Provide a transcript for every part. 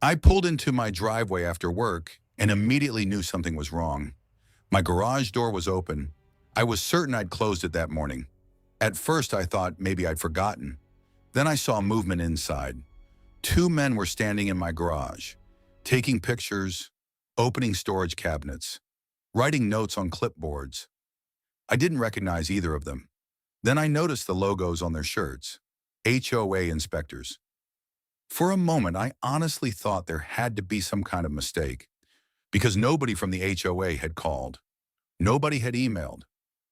I pulled into my driveway after work and immediately knew something was wrong. My garage door was open. I was certain I'd closed it that morning. At first, I thought maybe I'd forgotten. Then I saw movement inside. Two men were standing in my garage, taking pictures, opening storage cabinets, writing notes on clipboards. I didn't recognize either of them. Then I noticed the logos on their shirts, HOA inspectors. For a moment, I honestly thought there had to be some kind of mistake, because nobody from the HOA had called. Nobody had emailed.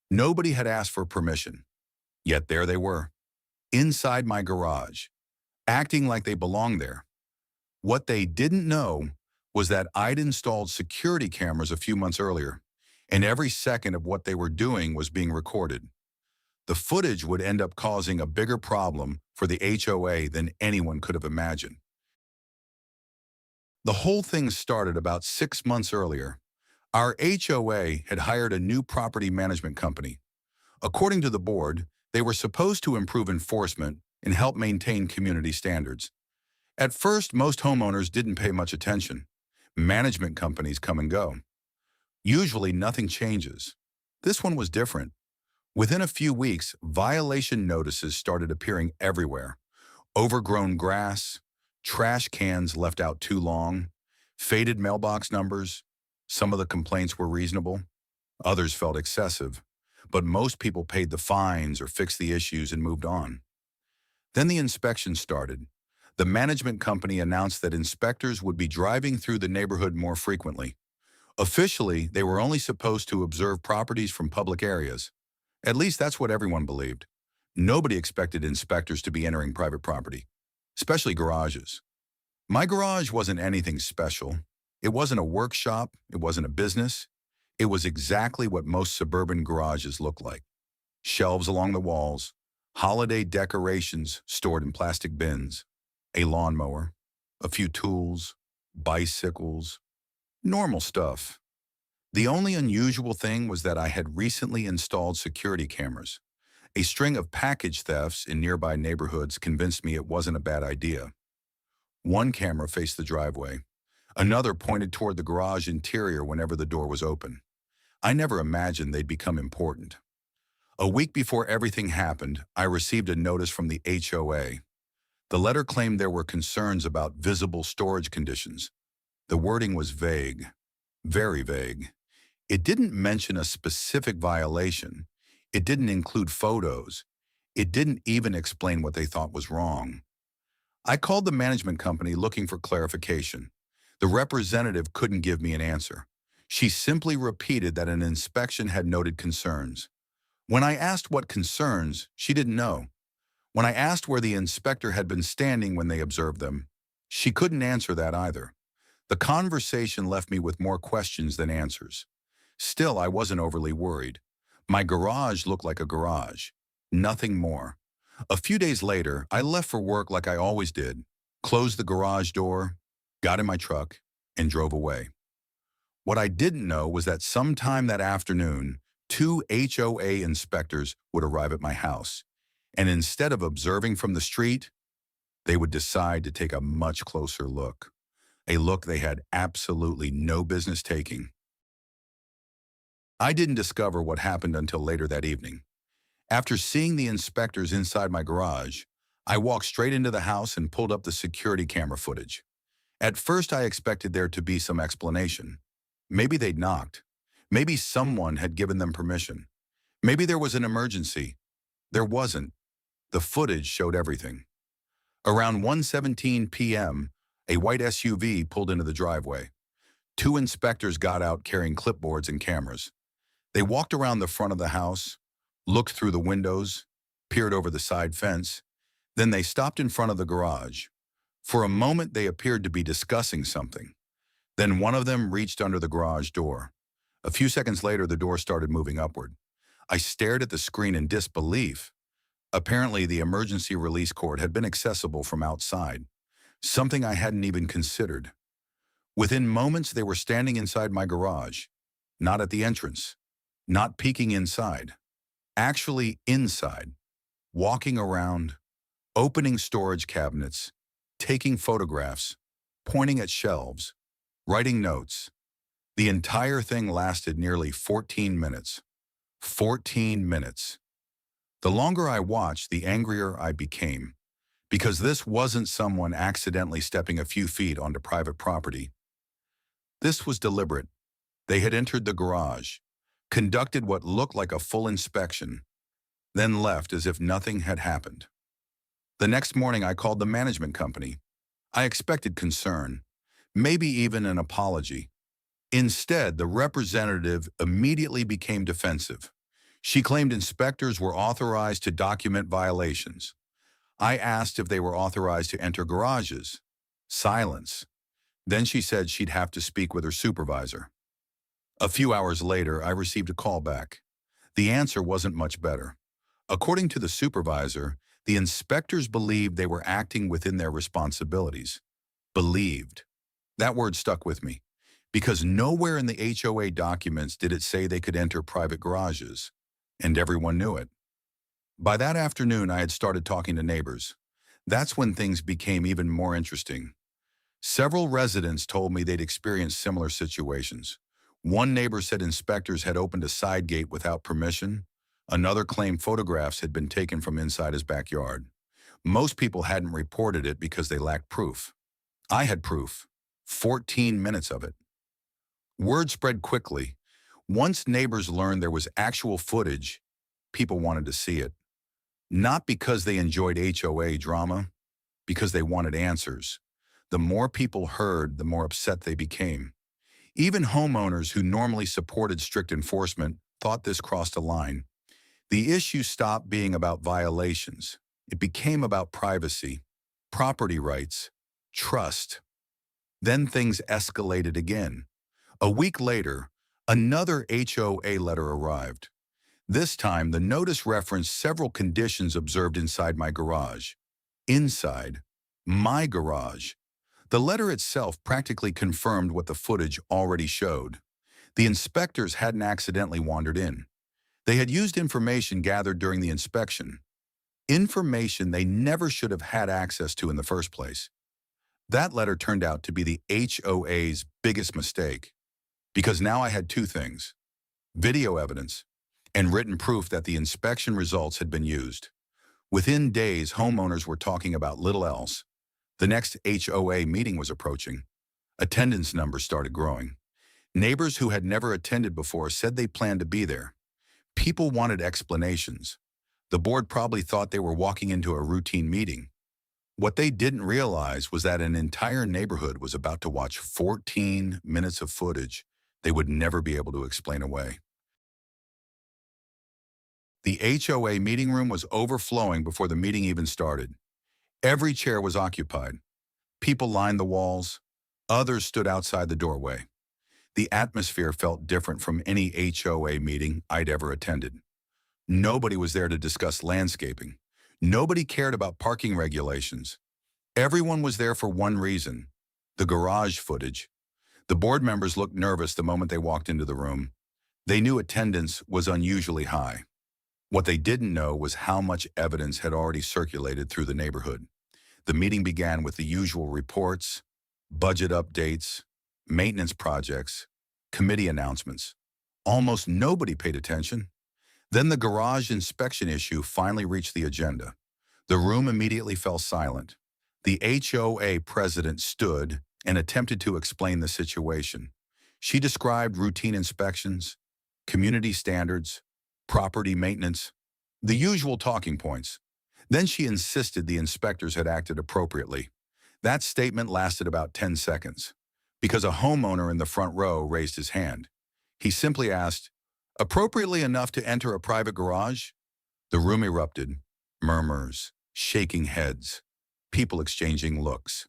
Nobody had asked for permission. Yet there they were, inside my garage, acting like they belonged there. What they didn't know was that I'd installed security cameras a few months earlier, and every second of what they were doing was being recorded. The footage would end up causing a bigger problem for the HOA than anyone could have imagined. The whole thing started about 6 months earlier. Our HOA had hired a new property management company. According to the board, they were supposed to improve enforcement and help maintain community standards. At first, most homeowners didn't pay much attention. Management companies come and go. Usually, nothing changes. This one was different. Within a few weeks, violation notices started appearing everywhere. Overgrown grass, trash cans left out too long, faded mailbox numbers. Some of the complaints were reasonable. Others felt excessive. But most people paid the fines or fixed the issues and moved on. Then the inspection started. The management company announced that inspectors would be driving through the neighborhood more frequently. Officially, they were only supposed to observe properties from public areas. At least that's what everyone believed. Nobody expected inspectors to be entering private property, especially garages. My garage wasn't anything special. It wasn't a workshop. It wasn't a business. It was exactly what most suburban garages look like. Shelves along the walls, holiday decorations stored in plastic bins, a lawnmower, a few tools, bicycles, normal stuff. The only unusual thing was that I had recently installed security cameras. A string of package thefts in nearby neighborhoods convinced me it wasn't a bad idea. One camera faced the driveway. Another pointed toward the garage interior whenever the door was open. I never imagined they'd become important. A week before everything happened, I received a notice from the HOA. The letter claimed there were concerns about visible storage conditions. The wording was vague, very vague. It didn't mention a specific violation. It didn't include photos. It didn't even explain what they thought was wrong. I called the management company looking for clarification. The representative couldn't give me an answer. She simply repeated that an inspection had noted concerns. When I asked what concerns, she didn't know. When I asked where the inspector had been standing when they observed them, she couldn't answer that either. The conversation left me with more questions than answers. Still, I wasn't overly worried. My garage looked like a garage, nothing more. A few days later, I left for work like I always did, closed the garage door, got in my truck, and drove away. What I didn't know was that sometime that afternoon, two HOA inspectors would arrive at my house, and instead of observing from the street, they would decide to take a much closer look, a look they had absolutely no business taking. I didn't discover what happened until later that evening. After seeing the inspectors inside my garage, I walked straight into the house and pulled up the security camera footage. At first, I expected there to be some explanation. Maybe they'd knocked. Maybe someone had given them permission. Maybe there was an emergency. There wasn't. The footage showed everything. Around 1:17 p.m., a white SUV pulled into the driveway. Two inspectors got out carrying clipboards and cameras. They walked around the front of the house, looked through the windows, peered over the side fence. Then they stopped in front of the garage. For a moment, they appeared to be discussing something. Then one of them reached under the garage door. A few seconds later, the door started moving upward. I stared at the screen in disbelief. Apparently, the emergency release cord had been accessible from outside, something I hadn't even considered. Within moments, they were standing inside my garage, not at the entrance, not peeking inside, actually inside, walking around, opening storage cabinets, taking photographs, pointing at shelves, writing notes. The entire thing lasted nearly 14 minutes. 14 minutes. The longer I watched, the angrier I became, because this wasn't someone accidentally stepping a few feet onto private property. This was deliberate. They had entered the garage, conducted what looked like a full inspection, then left as if nothing had happened. The next morning, I called the management company. I expected concern, maybe even an apology. Instead, the representative immediately became defensive. She claimed inspectors were authorized to document violations. I asked if they were authorized to enter garages. Silence. Then she said she'd have to speak with her supervisor. A few hours later, I received a call back. The answer wasn't much better. According to the supervisor, the inspectors believed they were acting within their responsibilities. Believed. That word stuck with me, because nowhere in the HOA documents did it say they could enter private garages, and everyone knew it. By that afternoon, I had started talking to neighbors. That's when things became even more interesting. Several residents told me they'd experienced similar situations. One neighbor said inspectors had opened a side gate without permission. Another claimed photographs had been taken from inside his backyard. Most people hadn't reported it because they lacked proof. I had proof. 14 minutes of it. Word spread quickly. Once neighbors learned there was actual footage, people wanted to see it. Not because they enjoyed HOA drama, because they wanted answers. The more people heard, the more upset they became. Even homeowners who normally supported strict enforcement thought this crossed a line. The issue stopped being about violations. It became about privacy, property rights, trust. Then things escalated again. A week later, another HOA letter arrived. This time, the notice referenced several conditions observed inside my garage. Inside my garage. The letter itself practically confirmed what the footage already showed. The inspectors hadn't accidentally wandered in. They had used information gathered during the inspection, information they never should have had access to in the first place. That letter turned out to be the HOA's biggest mistake, because now I had two things: video evidence and written proof that the inspection results had been used. Within days, homeowners were talking about little else. The next HOA meeting was approaching. Attendance numbers started growing. Neighbors who had never attended before said they planned to be there. People wanted explanations. The board probably thought they were walking into a routine meeting. What they didn't realize was that an entire neighborhood was about to watch 14 minutes of footage they would never be able to explain away. The HOA meeting room was overflowing before the meeting even started. Every chair was occupied. People lined the walls. Others stood outside the doorway. The atmosphere felt different from any HOA meeting I'd ever attended. Nobody was there to discuss landscaping. Nobody cared about parking regulations. Everyone was there for one reason: the garage footage. The board members looked nervous the moment they walked into the room. They knew attendance was unusually high. What they didn't know was how much evidence had already circulated through the neighborhood. The meeting began with the usual reports, budget updates, maintenance projects, committee announcements. Almost nobody paid attention. Then the garage inspection issue finally reached the agenda. The room immediately fell silent. The HOA president stood and attempted to explain the situation. She described routine inspections, community standards, property maintenance, the usual talking points. Then she insisted the inspectors had acted appropriately. That statement lasted about 10 seconds, because a homeowner in the front row raised his hand. He simply asked, "Appropriately enough to enter a private garage?" The room erupted. Murmurs, shaking heads, people exchanging looks.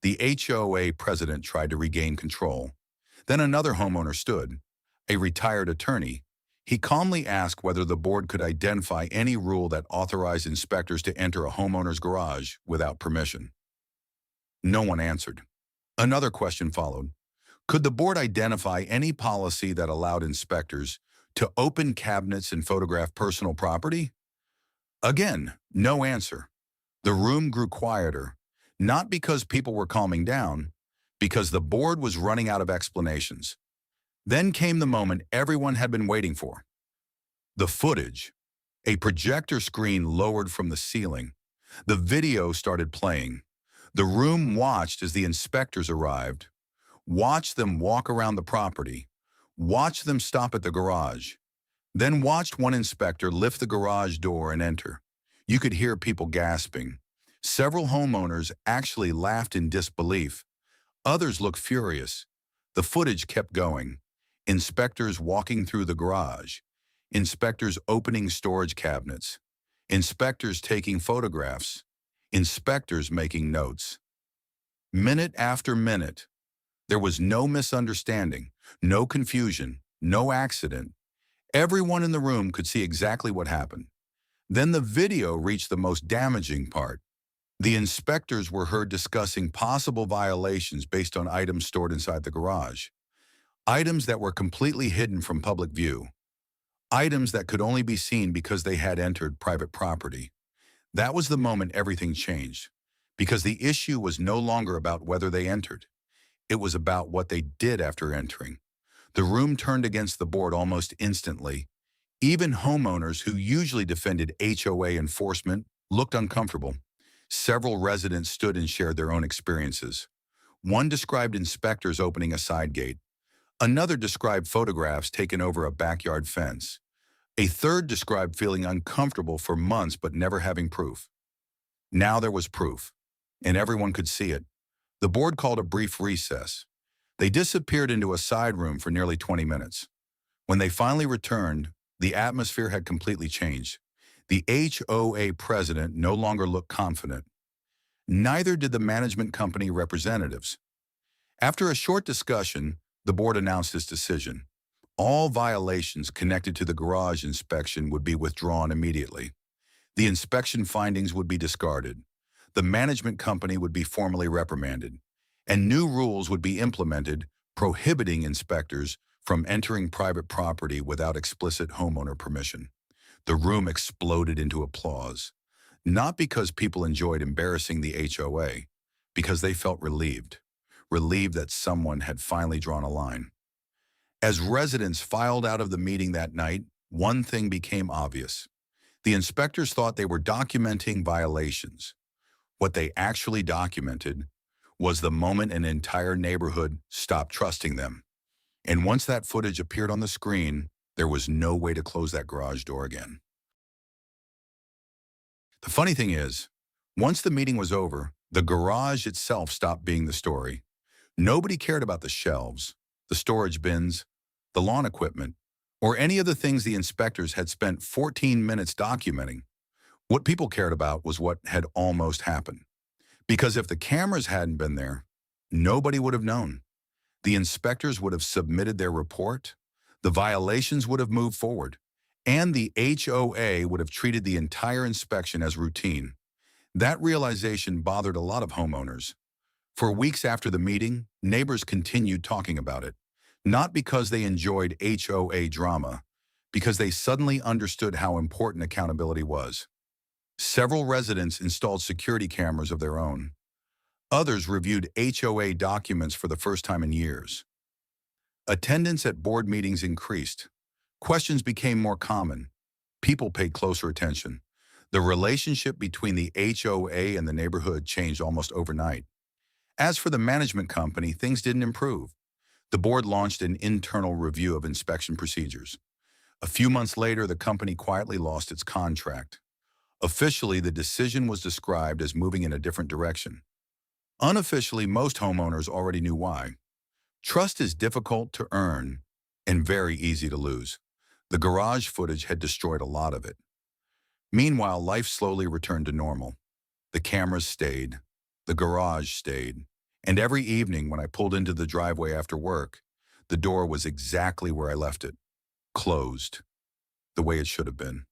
The HOA president tried to regain control. Then another homeowner stood, a retired attorney. He calmly asked whether the board could identify any rule that authorized inspectors to enter a homeowner's garage without permission. No one answered. Another question followed. Could the board identify any policy that allowed inspectors to open cabinets and photograph personal property? Again, no answer. The room grew quieter, not because people were calming down, because the board was running out of explanations. Then came the moment everyone had been waiting for. The footage. A projector screen lowered from the ceiling. The video started playing. The room watched as the inspectors arrived, watched them walk around the property, watched them stop at the garage, then watched one inspector lift the garage door and enter. You could hear people gasping. Several homeowners actually laughed in disbelief. Others looked furious. The footage kept going. Inspectors walking through the garage. Inspectors opening storage cabinets. Inspectors taking photographs. Inspectors making notes. Minute after minute, there was no misunderstanding, no confusion, no accident. Everyone in the room could see exactly what happened. Then the video reached the most damaging part. The inspectors were heard discussing possible violations based on items stored inside the garage. Items that were completely hidden from public view. Items that could only be seen because they had entered private property. That was the moment everything changed, because the issue was no longer about whether they entered. It was about what they did after entering. The room turned against the board almost instantly. Even homeowners who usually defended HOA enforcement looked uncomfortable. Several residents stood and shared their own experiences. One described inspectors opening a side gate. Another described photographs taken over a backyard fence. A third described feeling uncomfortable for months but never having proof. Now there was proof, and everyone could see it. The board called a brief recess. They disappeared into a side room for nearly 20 minutes. When they finally returned, the atmosphere had completely changed. The HOA president no longer looked confident. Neither did the management company representatives. After a short discussion, the board announced its decision. All violations connected to the garage inspection would be withdrawn immediately. The inspection findings would be discarded. The management company would be formally reprimanded, and new rules would be implemented prohibiting inspectors from entering private property without explicit homeowner permission. The room exploded into applause, not because people enjoyed embarrassing the HOA, because they felt relieved that someone had finally drawn a line. As residents filed out of the meeting that night, one thing became obvious. The inspectors thought they were documenting violations. What they actually documented was the moment an entire neighborhood stopped trusting them. And once that footage appeared on the screen, there was no way to close that garage door again. The funny thing is, once the meeting was over, the garage itself stopped being the story. Nobody cared about the shelves, the storage bins, the lawn equipment, or any of the things the inspectors had spent 14 minutes documenting. What people cared about was what had almost happened. Because if the cameras hadn't been there, nobody would have known. The inspectors would have submitted their report, the violations would have moved forward, and the HOA would have treated the entire inspection as routine. That realization bothered a lot of homeowners. For weeks after the meeting, neighbors continued talking about it, not because they enjoyed HOA drama, because they suddenly understood how important accountability was. Several residents installed security cameras of their own. Others reviewed HOA documents for the first time in years. Attendance at board meetings increased. Questions became more common. People paid closer attention. The relationship between the HOA and the neighborhood changed almost overnight. As for the management company, things didn't improve. The board launched an internal review of inspection procedures. A few months later, the company quietly lost its contract. Officially, the decision was described as moving in a different direction. Unofficially, most homeowners already knew why. Trust is difficult to earn and very easy to lose. The garage footage had destroyed a lot of it. Meanwhile, life slowly returned to normal. The cameras stayed. The garage stayed. And every evening when I pulled into the driveway after work, the door was exactly where I left it, closed, the way it should have been.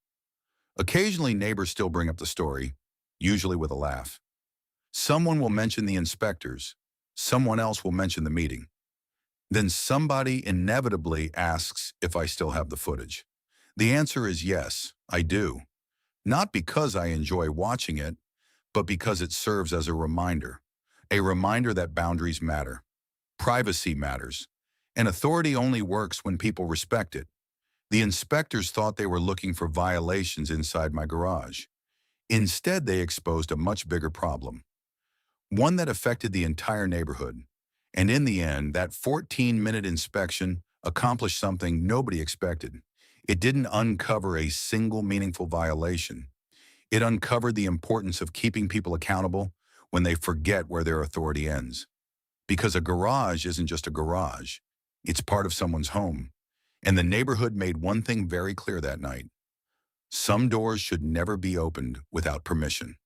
Occasionally, neighbors still bring up the story, usually with a laugh. Someone will mention the inspectors. Someone else will mention the meeting. Then somebody inevitably asks if I still have the footage. The answer is yes, I do. Not because I enjoy watching it, but because it serves as a reminder that boundaries matter. Privacy matters, and authority only works when people respect it. The inspectors thought they were looking for violations inside my garage. Instead, they exposed a much bigger problem, one that affected the entire neighborhood. And in the end, that 14-minute inspection accomplished something nobody expected. It didn't uncover a single meaningful violation. It uncovered the importance of keeping people accountable when they forget where their authority ends. Because a garage isn't just a garage, it's part of someone's home. And the neighborhood made one thing very clear that night. Some doors should never be opened without permission.